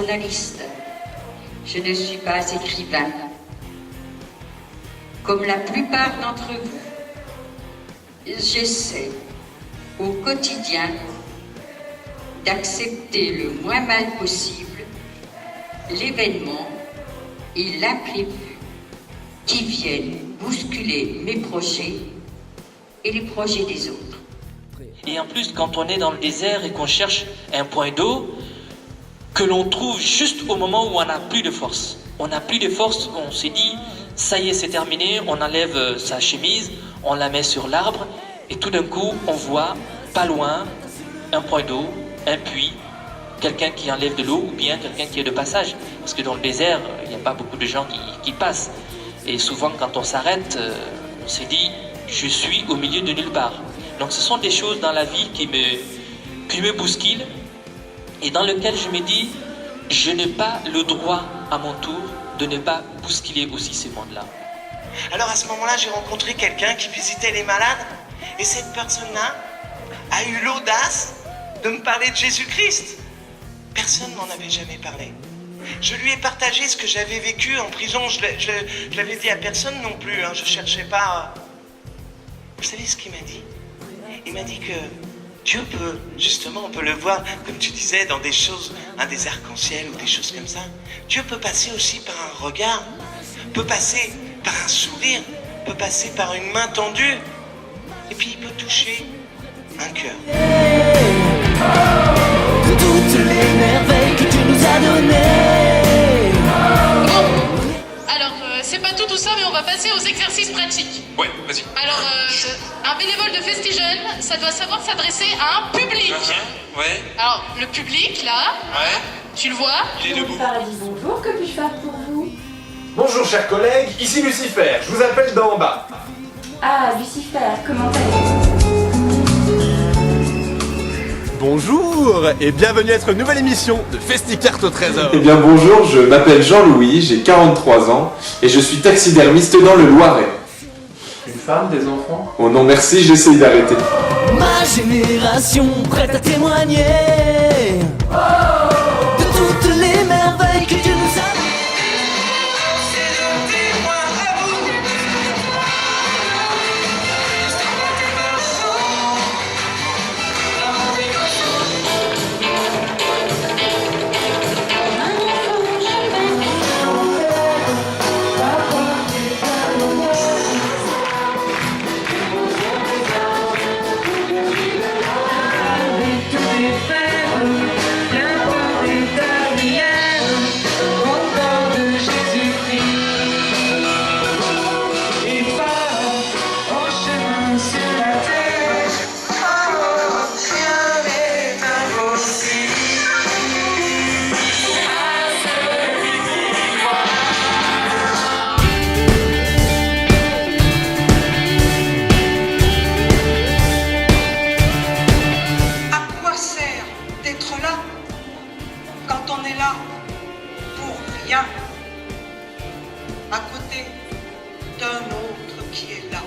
journaliste. Je ne suis pas écrivain. Comme la plupart d'entre vous, j'essaie au quotidien d'accepter le moins mal possible l'événement et l'imprévu qui viennent bousculer mes projets et les projets des autres. Et en plus, quand on est dans le désert et qu'on cherche un point d'eau, que l'on trouve juste au moment où on n'a plus de force. On n'a plus de force, on s'est dit, ça y est, c'est terminé, on enlève sa chemise, on la met sur l'arbre, et tout d'un coup, on voit, pas loin, un point d'eau, un puits, quelqu'un qui enlève de l'eau, ou bien quelqu'un qui est de passage. Parce que dans le désert, il n'y a pas beaucoup de gens qui passent. Et souvent, quand on s'arrête, on s'est dit, je suis au milieu de nulle part. Donc ce sont des choses dans la vie qui me bousculent et dans lesquelles je me dis, je n'ai pas le droit à mon tour de ne pas bousculer aussi ces mondes-là. Alors à ce moment-là, j'ai rencontré quelqu'un qui visitait les malades et cette personne-là a eu l'audace de me parler de Jésus-Christ. Personne ne m'en avait jamais parlé. Je lui ai partagé ce que j'avais vécu en prison. Je l'avais dit à personne non plus. Je cherchais pas. Vous savez ce qu'il m'a dit? Il m'a dit que Dieu peut, justement, on peut le voir, comme tu disais, dans des choses, des arcs-en-ciel ou des choses comme ça. Dieu peut passer aussi par un regard, peut passer par un sourire, peut passer par une main tendue, et puis il peut toucher un cœur. De toutes les merveilles que Dieu nous a données. Alors, c'est pas tout ça, mais on va passer aux exercices pratiques. Ouais, vas-y. Alors, un bénévole de Festigène, ça doit savoir s'adresser à un public. Ouais. Alors, le public, là, Ouais. tu le vois? Il est debout. Paradis, bonjour, que puis-je faire pour vous? Bonjour chers collègues, ici Lucifer, je vous appelle d'en bas. Ah, Lucifer, comment allez-vous? Bonjour et bienvenue à notre nouvelle émission de Festicarte au Trésor. Eh bien bonjour, je m'appelle Jean-Louis, j'ai 43 ans et je suis taxidermiste dans le Loiret. Une femme, des enfants? Oh non merci, j'essaye d'arrêter. Ma génération prête à témoigner de toutes les merveilles que Dieu nous a. À côté d'un autre qui est là.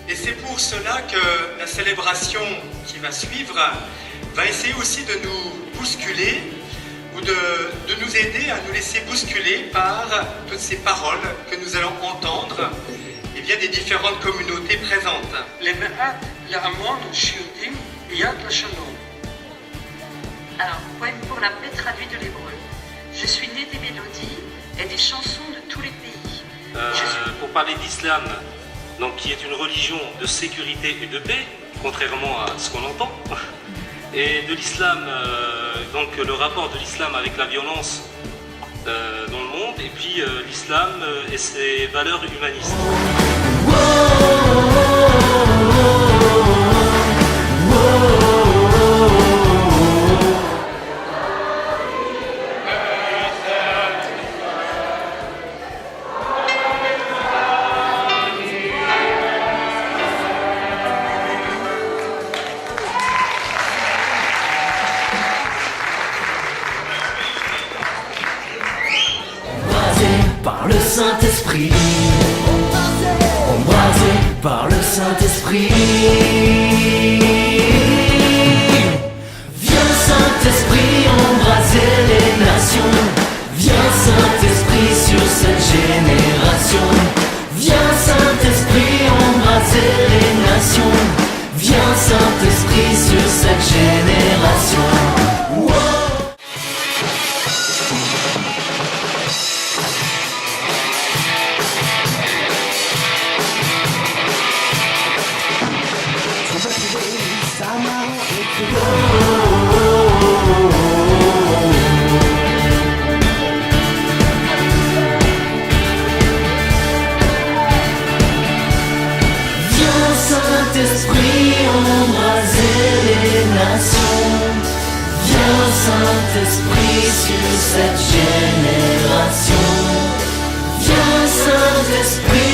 Et c'est pour cela que la célébration qui va suivre va essayer aussi de nous bousculer ou de nous aider à nous laisser bousculer par toutes ces paroles que nous allons entendre et bien des différentes communautés présentes. Alors, poème pour la paix traduit de l'hébreu. Je suis né des mélodies et des chansons de tous les pays. Pour parler d'islam, donc qui est une religion de sécurité et de paix, contrairement à ce qu'on entend, et de l'islam, donc le rapport de l'islam avec la violence dans le monde, et puis l'islam et ses valeurs humanistes. Par le Saint-Esprit, embrasé par le Saint-Esprit. Viens Saint-Esprit embraser les nations. Saint-Esprit sur cette génération. Viens Saint-Esprit.